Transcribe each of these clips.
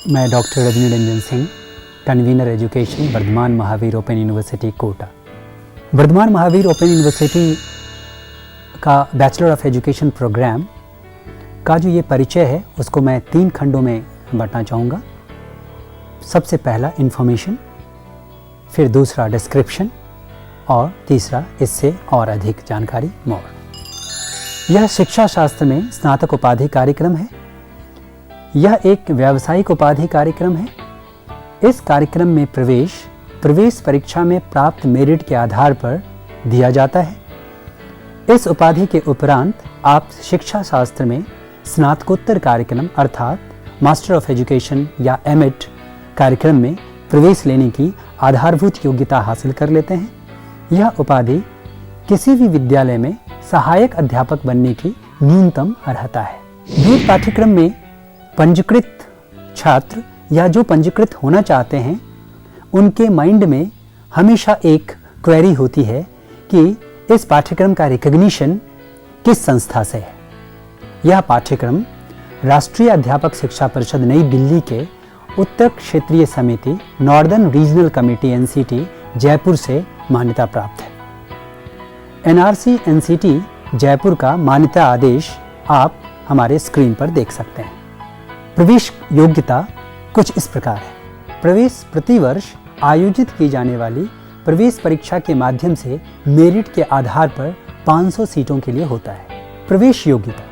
मैं doctor Rajni Ranjan Singh, convener education Vardhman Mahavir open university Kota. Vardhman Mahavir open university का bachelor of education programme का जो ये परिचय है उसको मैं 3 खंडों में बांटना चाहूँगा। सबसे पहला इन्फॉर्मेशन, फिर दूसरा डिस्क्रिप्शन और तीसरा इससे और अधिक जानकारी मोर। यह शिक्षा शास्त्र में स्नातक उपाधि कार्यक्रम है। यह एक व्यावसायिक उपाधि कार्यक्रम है। इस कार्यक्रम में प्रवेश परीक्षा में प्राप्त मेरिट के आधार पर दिया जाता है। इस उपाधि के उपरांत आप शिक्षा शास्त्र में स्नातकोत्तर कार्यक्रम अर्थात मास्टर ऑफ एजुकेशन या एमएड कार्यक्रम में प्रवेश लेने की आधारभूत योग्यता हासिल कर लेते हैं। यह उपाधि किसी भी विद्यालय में सहायक अध्यापक बनने की न्यूनतम अर्हता है। बीएड पाठ्यक्रम में पंजीकृत छात्र या जो पंजीकृत होना चाहते हैं उनके माइंड में हमेशा एक क्वेरी होती है कि इस पाठ्यक्रम का रिकॉग्निशन किस संस्था से है। यह पाठ्यक्रम राष्ट्रीय अध्यापक शिक्षा परिषद नई दिल्ली के उत्तर क्षेत्रीय समिति northern regional committee NCT Jaipur से मान्यता प्राप्त है। एनआरसी एनसीटी जयपुर का मान्यता आदेश आप हमारे स्क्रीन पर देख सकते हैं। प्रवेश योग्यता कुछ इस प्रकार है। प्रवेश प्रतिवर्ष आयोजित की जाने वाली प्रवेश परीक्षा के माध्यम से मेरिट के आधार पर 500 सीटों के लिए होता है। प्रवेश योग्यता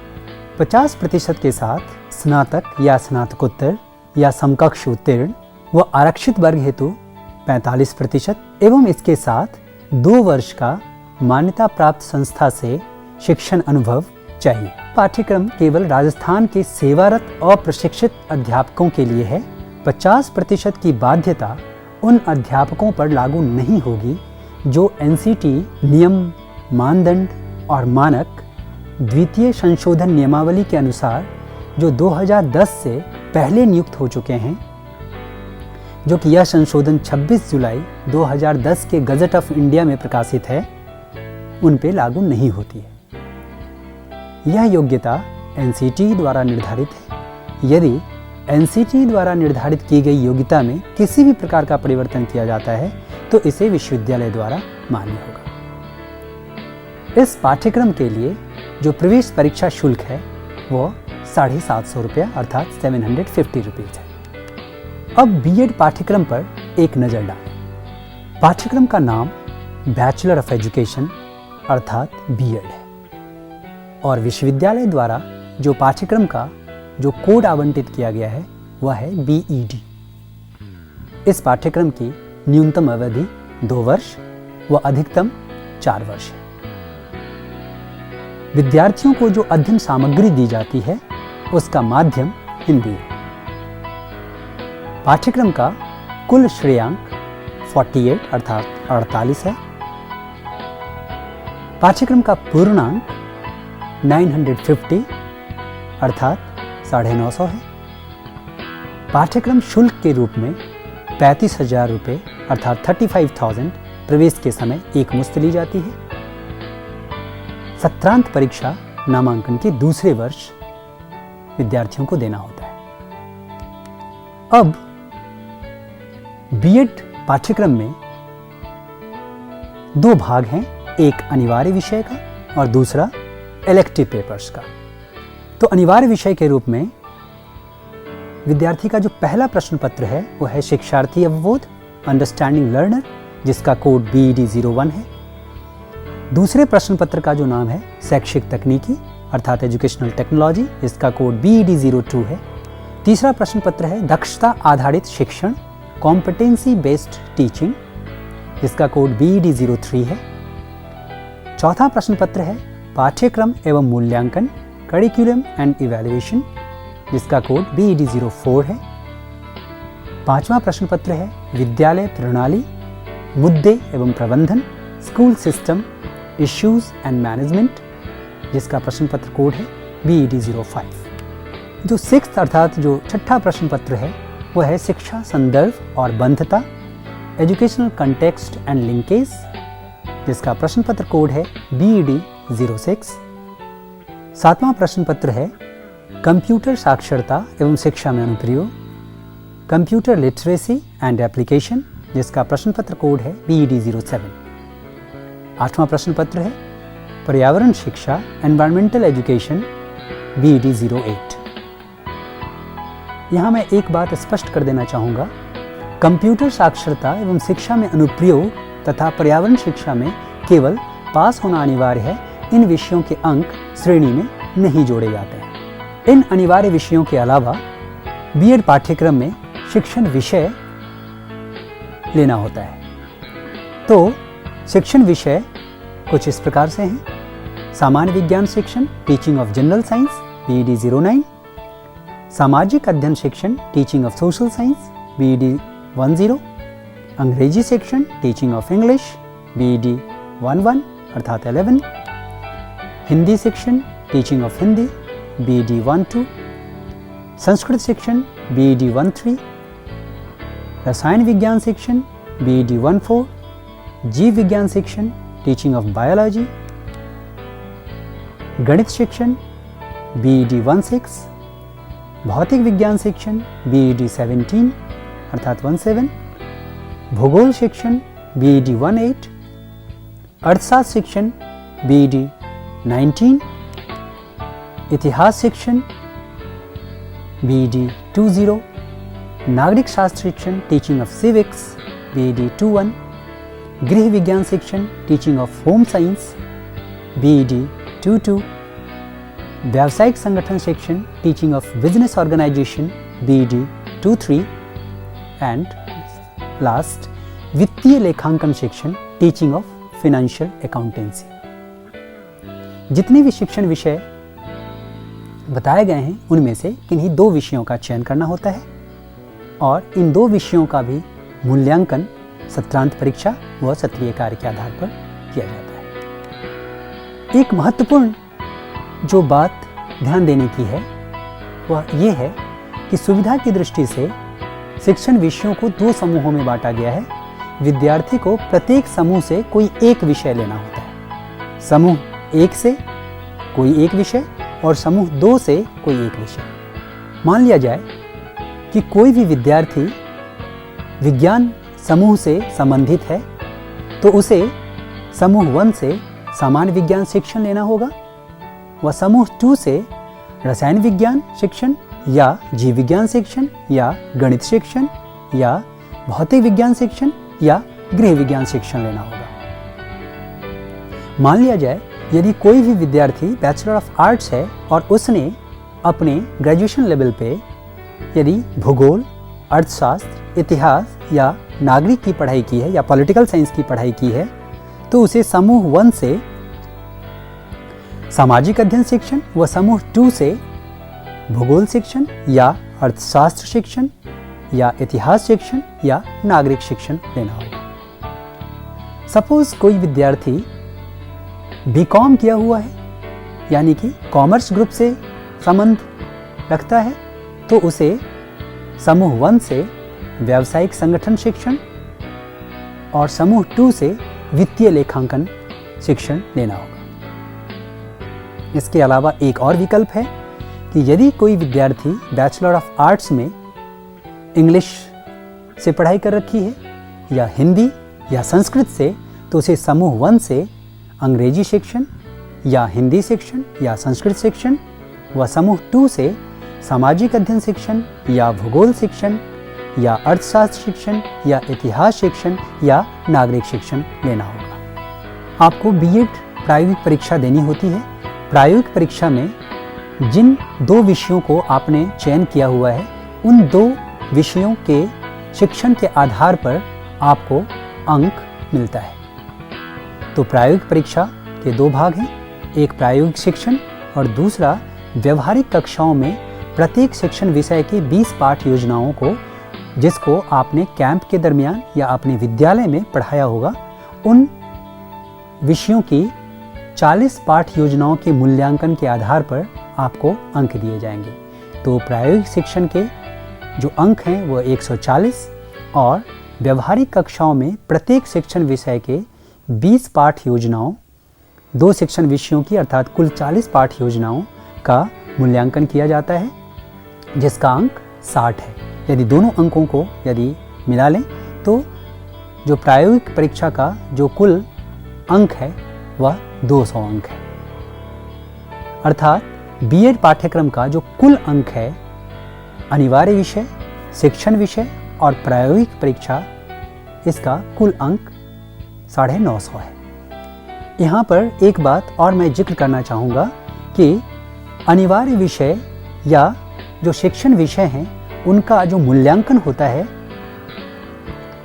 50% के साथ स्नातक या स्नातकोत्तर या समकक्ष उत्तीर्ण व आरक्षित वर्ग हेतु 45% एवं इसके साथ 2 वर्ष का मान्यता प्राप्त संस्था से शिक्षण अनुभव चाहिए। पाठ्यक्रम केवल राजस्थान के सेवारत और प्रशिक्षित अध्यापकों के लिए है। 50% की बाध्यता उन अध्यापकों पर लागू नहीं होगी जो एनसीटी नियम, मानदंड और मानक द्वितीय संशोधन नियमावली के अनुसार जो 2010 से पहले नियुक्त हो चुके हैं, जो कि यह संशोधन 26 जुलाई 2010 के गजट ऑफ इंडिया में प्रकाशित है, उन पे लागू नहीं होती है। यह योग्यता एनसीटी द्वारा निर्धारित है। यदि एनसीटी द्वारा निर्धारित की गई योग्यता में किसी भी प्रकार का परिवर्तन किया जाता है तो इसे विश्वविद्यालय द्वारा मान्य होगा। इस पाठ्यक्रम के लिए जो प्रवेश परीक्षा शुल्क है वो 750 रुपया अर्थात 750 रुपीज है। अब बीएड पाठ्यक्रम पर एक नज़र डालें। पाठ्यक्रम का नाम बैचलर ऑफ एजुकेशन अर्थात बीएड है और विश्वविद्यालय द्वारा जो पाठ्यक्रम का जो कोड आवंटित किया गया है वह है बीईडी। इस पाठ्यक्रम की न्यूनतम अवधि 2 वर्ष व अधिकतम 4 वर्ष है। विद्यार्थियों को जो अध्ययन सामग्री दी जाती है उसका माध्यम हिंदी है। पाठ्यक्रम का कुल श्रेयांक 48 अर्थात 48 है। पाठ्यक्रम का पूर्णांक 950 अर्थात 950 है। पाठ्यक्रम शुल्क के रूप में 35,000 रुपये अर्थात 35,000 प्रवेश के समय एक मुश्त ली जाती है। सत्रांत परीक्षा नामांकन के दूसरे वर्ष विद्यार्थियों को देना होता है। अब बीएड पाठ्यक्रम में 2 भाग हैं, एक अनिवार्य विषय का और दूसरा इलेक्टिव पेपर्स का। तो अनिवार्य विषय के रूप में विद्यार्थी का जो पहला प्रश्न पत्र है वो है शिक्षार्थी अवबोध अंडरस्टैंडिंग लर्नर, जिसका कोड BED 01 है। दूसरे प्रश्न पत्र का जो नाम है शैक्षिक तकनीकी अर्थात एजुकेशनल टेक्नोलॉजी, इसका कोड BED 02 है। तीसरा प्रश्न पत्र है दक्षता आधारित शिक्षण कॉम्पिटेंसी बेस्ड टीचिंग, जिसका कोड BED 03 है। चौथा प्रश्न पत्र है पाठ्यक्रम एवं मूल्यांकन करिकुलम एंड इवैल्यूएशन, जिसका कोड BED 04 है। पांचवा प्रश्न पत्र है विद्यालय प्रणाली मुद्दे एवं प्रबंधन school system issues and management, जिसका प्रश्न पत्र कोड है BED 05। जो 6th अर्थात जो छठा प्रश्न पत्र है वह है शिक्षा संदर्भ और बंधता एजुकेशनल कंटेक्स्ट एंड लिंकेज, जिसका प्रश्न पत्र कोड है BED 06। 7वां प्रश्न पत्र है कंप्यूटर साक्षरता एवं शिक्षा में अनुप्रयोग कंप्यूटर लिटरेसी एंड एप्लीकेशन, जिसका प्रश्न पत्र कोड है BED 07। 8वां प्रश्न पत्र है पर्यावरण शिक्षा एनवायरमेंटल एजुकेशन BED 08। यहाँ मैं एक बात स्पष्ट कर देना चाहूँगा, कंप्यूटर साक्षरता एवं शिक्षा में अनुप्रयोग तथा पर्यावरण शिक्षा में केवल पास होना अनिवार्य है। इन विषयों के अंक श्रेणी में नहीं जोड़े जाते हैं। इन अनिवार्य विषयों के अलावा बीएड पाठ्यक्रम में शिक्षण विषय लेना होता है। तो शिक्षण विषय कुछ इस प्रकार से हैं। सामान्य विज्ञान शिक्षण teaching of general science BED 09, सामाजिक अध्ययन शिक्षण teaching of social science BED 10, अंग्रेजी शिक्षण टीचिंग ऑफ इंग्लिश BED 11 अर्थात 11, हिंदी शिक्षण teaching of Hindi BED 12, Sanskrit शिक्षण BED 13, रसायन विज्ञान शिक्षण BED 14, जीव विज्ञान शिक्षण टीचिंग ऑफ बायोलॉजी, गणित शिक्षण BED 16, भौतिक विज्ञान शिक्षण BED 17 अर्थात 17, भूगोल शिक्षण BED 18, अर्थशास्त्र शिक्षण BED 19, इतिहास शिक्षण BED 20, नागरिक शास्त्र शिक्षण टीचिंग ऑफ सिविक्स BED 21, गृह विज्ञान शिक्षण teaching of home science BED 22, व्यावसायिक संगठन शिक्षण teaching of business organisation BED 23 and last वित्तीय लेखांकन शिक्षण टीचिंग ऑफ फाइनेंशियल अकाउंटेंसी। जितने भी शिक्षण विषय बताए गए हैं उनमें से किन्हीं 2 विषयों का चयन करना होता है और इन 2 विषयों का भी मूल्यांकन सत्रांत परीक्षा व सत्रीय कार्य के आधार पर किया जाता है। एक महत्वपूर्ण जो बात ध्यान देने की है वह ये है कि सुविधा की दृष्टि से शिक्षण विषयों को 2 समूहों में बांटा गया है। विद्यार्थी को प्रत्येक समूह से कोई एक विषय लेना होता है। समूह 1 से कोई एक विषय और समूह 2 से कोई एक विषय। मान लिया जाए कि कोई भी विद्यार्थी विज्ञान समूह से संबंधित है तो उसे समूह 1 से सामान्य विज्ञान शिक्षण लेना होगा व समूह 2 से रसायन विज्ञान शिक्षण या जीव विज्ञान शिक्षण या गणित शिक्षण या भौतिक विज्ञान शिक्षण या गृह विज्ञान शिक्षण लेना होगा। मान लिया जाए यदि कोई भी विद्यार्थी बैचलर ऑफ आर्ट्स है और उसने अपने ग्रेजुएशन लेवल पे यदि भूगोल, अर्थशास्त्र, इतिहास या नागरिक की पढ़ाई की है या पॉलिटिकल साइंस की पढ़ाई की है तो उसे समूह 1 से सामाजिक अध्ययन शिक्षण व समूह 2 से भूगोल शिक्षण या अर्थशास्त्र शिक्षण या इतिहास शिक्षण या नागरिक शिक्षण लेना होगा। सपोज कोई विद्यार्थी बीकॉम किया हुआ है यानी कि कॉमर्स ग्रुप से संबंध रखता है तो उसे समूह 1 से व्यावसायिक संगठन शिक्षण और समूह 2 से वित्तीय लेखांकन शिक्षण लेना होगा। इसके अलावा एक और विकल्प है कि यदि कोई विद्यार्थी बैचलर ऑफ आर्ट्स में इंग्लिश से पढ़ाई कर रखी है या हिंदी या संस्कृत से तो उसे समूह 1 से अंग्रेजी शिक्षण या हिंदी शिक्षण या संस्कृत शिक्षण व समूह 2 से सामाजिक अध्ययन शिक्षण या भूगोल शिक्षण या अर्थशास्त्र शिक्षण या इतिहास शिक्षण या नागरिक शिक्षण लेना होगा। आपको बीएड प्रायोगिक परीक्षा देनी होती है। प्रायोगिक परीक्षा में जिन 2 विषयों को आपने चयन किया हुआ है उन 2 विषयों के शिक्षण के आधार पर आपको अंक मिलता है। तो प्रायोगिक परीक्षा के 2 भाग हैं, एक प्रायोगिक शिक्षण और दूसरा व्यवहारिक कक्षाओं में प्रत्येक शिक्षण विषय के 20 पाठ योजनाओं को जिसको आपने कैंप के दरमियान या अपने विद्यालय में पढ़ाया होगा उन विषयों की 40 पाठ योजनाओं के मूल्यांकन के आधार पर आपको अंक दिए जाएंगे। तो प्रायोगिक शिक्षण के जो अंक हैं वो 140 और व्यवहारिक कक्षाओं में प्रत्येक शिक्षण विषय के 20 पाठ योजनाओं 2 शिक्षण विषयों की अर्थात कुल 40 पाठ योजनाओं का मूल्यांकन किया जाता है जिसका अंक 60 है। यदि दोनों अंकों को यदि मिला लें तो जो प्रायोगिक परीक्षा का जो कुल अंक है वह 200 अंक है। अर्थात बीएड पाठ्यक्रम का जो कुल अंक है अनिवार्य विषय, शिक्षण विषय और प्रायोगिक परीक्षा, इसका कुल अंक 950 है। यहाँ पर एक बात और मैं जिक्र करना चाहूँगा कि अनिवार्य विषय या जो शिक्षण विषय हैं उनका जो मूल्यांकन होता है,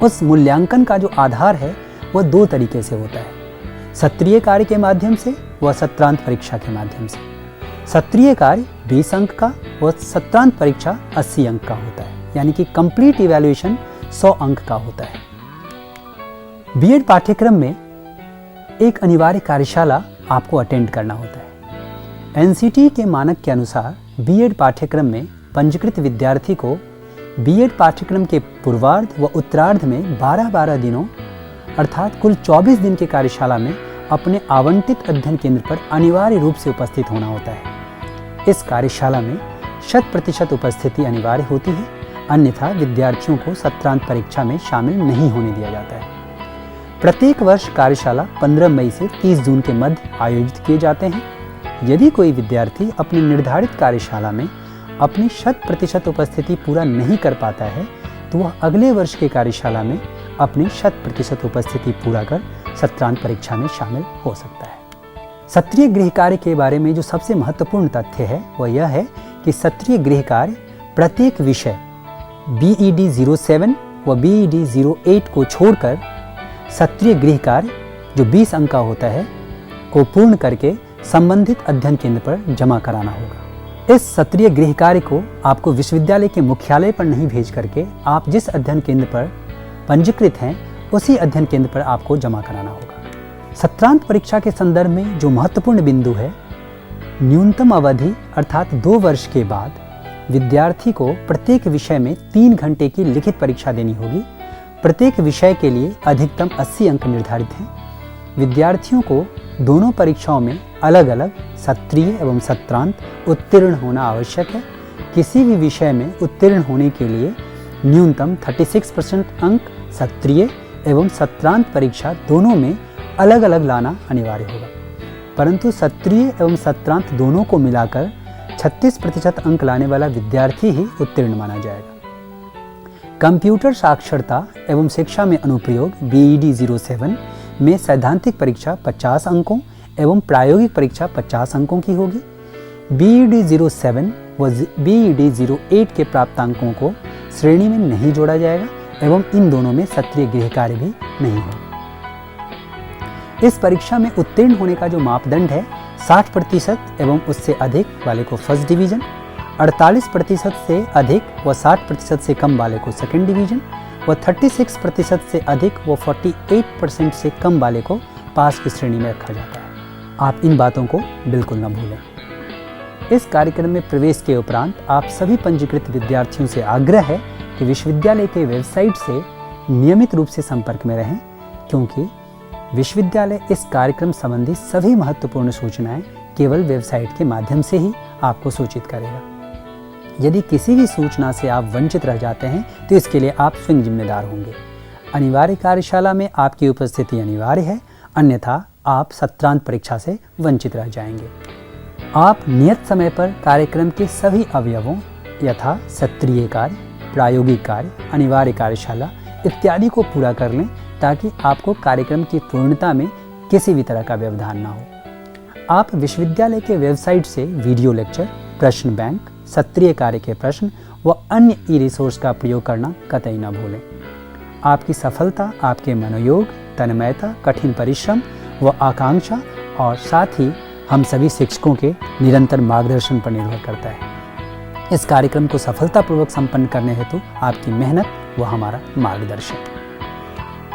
उस मूल्यांकन का जो आधार है वह 2 तरीके से होता है, सत्रीय कार्य के माध्यम से व सत्रांत परीक्षा के माध्यम से। सत्रीय कार्य 20 अंक का व सत्रांत परीक्षा 80 अंक का होता है, यानी कि कंप्लीट इवैल्यूएशन 100 अंक का होता है। बीएड पाठ्यक्रम में एक अनिवार्य कार्यशाला आपको अटेंड करना होता है। एनसीटी के मानक के अनुसार बीएड पाठ्यक्रम में पंजीकृत विद्यार्थी को बीएड पाठ्यक्रम के पूर्वार्ध व उत्तरार्ध में 12-12 दिनों अर्थात कुल 24 दिन की कार्यशाला में अपने आवंटित अध्ययन केंद्र पर अनिवार्य रूप से उपस्थित होना होता है। इस कार्यशाला में 100% उपस्थिति अनिवार्य होती है, अन्यथा विद्यार्थियों को सत्रांत परीक्षा में शामिल नहीं होने दिया जाता है। प्रत्येक वर्ष कार्यशाला 15 मई से 30 जून के मध्य आयोजित किए जाते हैं। यदि कोई विद्यार्थी अपनी निर्धारित कार्यशाला में अपनी 100% उपस्थिति पूरा नहीं कर पाता है तो वह अगले वर्ष की कार्यशाला में अपनी 100% उपस्थिति पूरा कर सत्रांत परीक्षा में शामिल हो सकता है। सत्रीय गृह कार्य के बारे में जो सबसे महत्वपूर्ण तथ्य है वह यह है कि सत्रीय गृह कार्य प्रत्येक विषय BED 07 व BED 08 को छोड़कर सत्रीय गृह कार्य जो 20 अंक का होता है को पूर्ण करके संबंधित अध्ययन केंद्र पर जमा कराना होगा। इस सत्रीय गृह कार्य को आपको विश्वविद्यालय के मुख्यालय पर नहीं भेज करके आप जिस अध्ययन केंद्र पर पंजीकृत हैं उसी अध्ययन केंद्र पर आपको जमा कराना होगा। सत्रांत परीक्षा के संदर्भ में जो महत्वपूर्ण बिंदु है, न्यूनतम अवधि अर्थात 2 वर्ष के बाद विद्यार्थी को प्रत्येक विषय में 3 घंटे की लिखित परीक्षा देनी होगी। प्रत्येक विषय के लिए अधिकतम 80 अंक निर्धारित हैं। विद्यार्थियों को दोनों परीक्षाओं में अलग अलग सत्रीय एवं सत्रांत उत्तीर्ण होना आवश्यक है। किसी भी विषय में उत्तीर्ण होने के लिए न्यूनतम 36% अंक सत्रीय एवं सत्रांत परीक्षा दोनों में अलग अलग लाना अनिवार्य होगा, परंतु सत्रीय एवं सत्रांत दोनों को मिलाकर 36% अंक लाने वाला विद्यार्थी ही उत्तीर्ण माना जाएगा। कंप्यूटर साक्षरता एवं शिक्षा में अनुप्रयोग BED 07 में सैद्धांतिक परीक्षा 50 अंकों एवं प्रायोगिक परीक्षा 50 अंकों की होगी। BED 07 व BED 08 के प्राप्तांकों को श्रेणी में नहीं जोड़ा जाएगा एवं इन दोनों में सत्रीय गृह कार्य भी नहीं होगा। इस परीक्षा में उत्तीर्ण होने का जो मापदंड है 60% एवं उससे अधिक वाले को फर्स्ट डिवीजन, 48% से अधिक व 60% से कम वाले को सेकंड डिवीजन व 36% से अधिक व 48% से कम वाले को पास की श्रेणी में रखा जाता है। आप इन बातों को बिल्कुल न भूलें। इस कार्यक्रम में प्रवेश के उपरांत आप सभी पंजीकृत विद्यार्थियों से आग्रह है कि विश्वविद्यालय के वेबसाइट से नियमित रूप से संपर्क में रहें, क्योंकि विश्वविद्यालय इस कार्यक्रम संबंधी सभी महत्वपूर्ण सूचनाएं केवल वेबसाइट के माध्यम से ही आपको सूचित करेगा। यदि किसी भी सूचना से आप वंचित रह जाते हैं तो इसके लिए आप स्वयं जिम्मेदार होंगे। अनिवार्य कार्यशाला में आपकी उपस्थिति अनिवार्य है, अन्यथा आप सत्रांत परीक्षा से वंचित रह जाएंगे। आप नियत समय पर कार्यक्रम के सभी अवयवों यथा सत्रीय कार्य, प्रायोगिक कार्य, अनिवार्य कार्यशाला इत्यादि को पूरा कर लें ताकि आपको कार्यक्रम की पूर्णता में किसी भी तरह का व्यवधान ना हो। आप विश्वविद्यालय के वेबसाइट से वीडियो लेक्चर, प्रश्न बैंक, सत्रीय कार्य के प्रश्न व अन्य ई-रिसोर्स का प्रयोग करना कतई न भूलें। आपकी सफलता आपके मनोयोग, तन्मयता, कठिन परिश्रम व आकांक्षा और साथ ही हम सभी शिक्षकों के निरंतर मार्गदर्शन पर निर्भर करता है। इस कार्यक्रम को सफलतापूर्वक संपन्न करने हेतु आपकी मेहनत व हमारा मार्गदर्शन।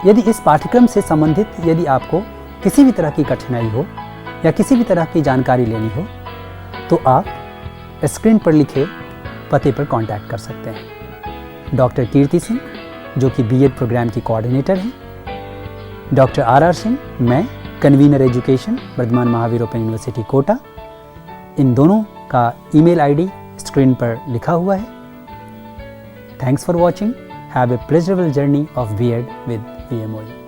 यदि इस पाठ्यक्रम से संबंधित यदि आपको किसी भी तरह की कठिनाई हो या किसी भी तरह की जानकारी लेनी हो तो आप स्क्रीन पर लिखे पते पर कांटेक्ट कर सकते हैं। डॉक्टर कीर्ति सिंह जो कि बीएड प्रोग्राम की कोऑर्डिनेटर हैं, डॉक्टर आर सिंह, मैं convener education Vardhman Mahavir open university Kota. इन दोनों का ईमेल आईडी स्क्रीन पर लिखा हुआ है। Thanks for watching. Have a pleasurable journey of B.Ed with VMOE.